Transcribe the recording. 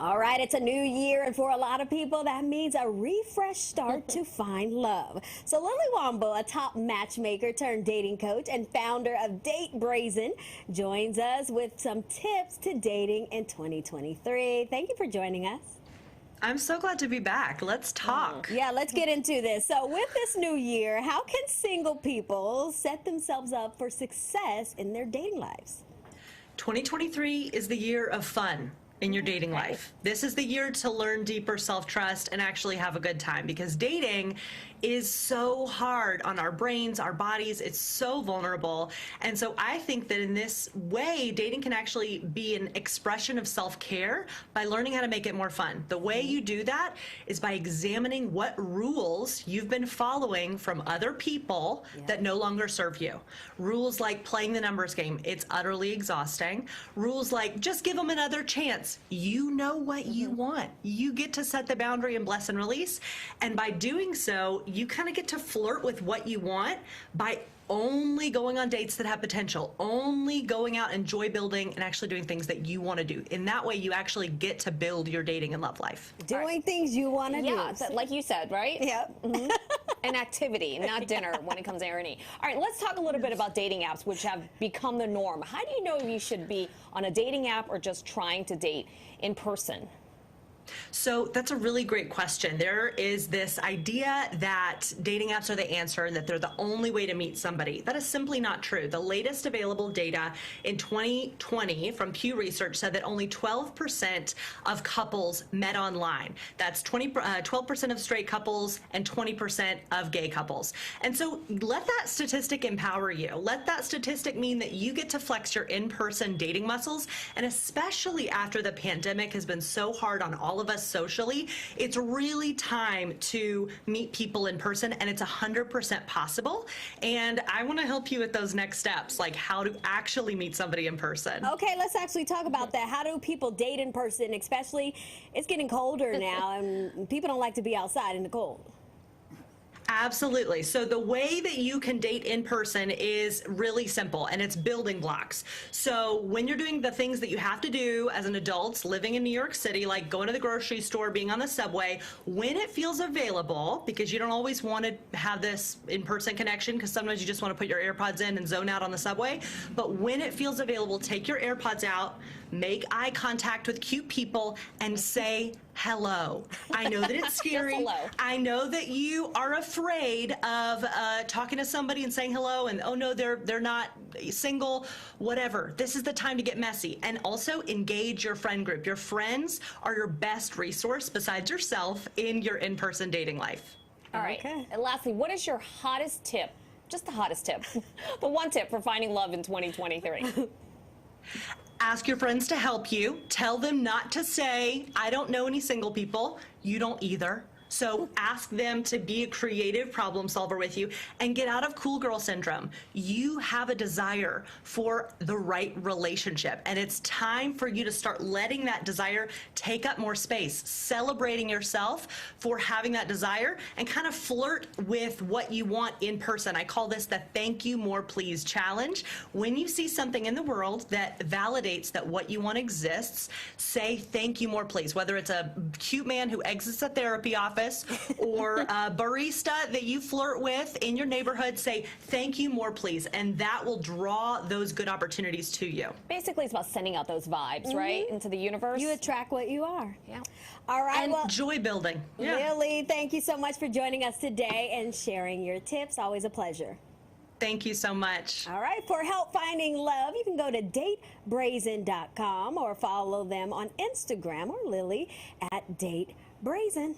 All right, it's a new year, and for a lot of people, that means a refresh start to find love. So Lily Womble, a top matchmaker turned dating coach and founder of Date Brazen, joins us with some tips to dating in 2023. Thank you for joining us. I'm so glad to be back. Let's talk. Yeah, let's get into this. So with this new year, how can single people set themselves up for success in their dating lives? 2023 is the year of fun in your dating life. This is the year to learn deeper self-trust and actually have a good time, because dating is so hard on our brains, our bodies. It's so vulnerable. And so I think that in this way, dating can actually be an expression of self-care by learning how to make it more fun. The way you do that is by examining what rules you've been following from other people that no longer serve you. Rules like playing the numbers game. It's utterly exhausting. Rules like just give them another chance. You know what you want. You get to set the boundary and bless and release. And by doing so, you kind of get to flirt with what you want by only going on dates that have potential, only going out and joy building and actually doing things that you want to do. In that way, you actually get to build your dating and love life. Doing things you want to do. Yeah, like you said, right? Yep. An activity, not dinner when it comes to Ernie. All right, let's talk a little bit about dating apps, which have become the norm. How do you know if you should be on a dating app or just trying to date in person? So that's a really great question. There is this idea that dating apps are the answer and that they're the only way to meet somebody. That is simply not true. The latest available data in 2020 from Pew Research said that only 12% of couples met online. That's 12% of straight couples and 20% of gay couples. And so let that statistic empower you. Let that statistic mean that you get to flex your in-person dating muscles. And especially after the pandemic has been so hard on all of us socially, it's really time to meet people in person, and it's 100% possible. And I want to help you with those next steps, like how to actually meet somebody in person. Okay, let's actually talk about that. How do people date in person, especially it's getting colder now and people don't like to be outside in the cold? Absolutely. So the way that you can date in person is really simple, and it's building blocks. So when you're doing the things that you have to do as an adult living in New York City, like going to the grocery store, being on the subway, when it feels available, because you don't always want to have this in-person connection, because sometimes you just want to put your AirPods in and zone out on the subway. But when it feels available, take your AirPods out, make eye contact with cute people, and say hello. I know that it's scary. Hello. I know that you are afraid of talking to somebody and saying hello and, oh no, they're not single, whatever. This is the time to get messy. And also engage your friend group. Your friends are your best resource besides yourself in your in-person dating life. All right. Okay. And lastly, what is your hottest tip? Just the hottest tip. The one tip for finding love in 2023. Ask your friends to help you. Tell them not to say, I don't know any single people. You don't either. So ask them to be a creative problem solver with you and get out of cool girl syndrome. You have a desire for the right relationship, and it's time for you to start letting that desire take up more space, celebrating yourself for having that desire, and kind of flirt with what you want in person. I call this the thank you more please challenge. When you see something in the world that validates that what you want exists, say thank you more please, whether it's a cute man who exits a therapy office or a barista that you flirt with in your neighborhood, say thank you more please, and that will draw those good opportunities to you. Basically, it's about sending out those vibes, right, into the universe. You attract what you are. Yeah. All right. And well, joy building. Yeah. Lily, thank you so much for joining us today and sharing your tips. Always a pleasure. Thank you so much. All right, for help finding love, you can go to datebrazen.com or follow them on Instagram or Lily at Date Brazen.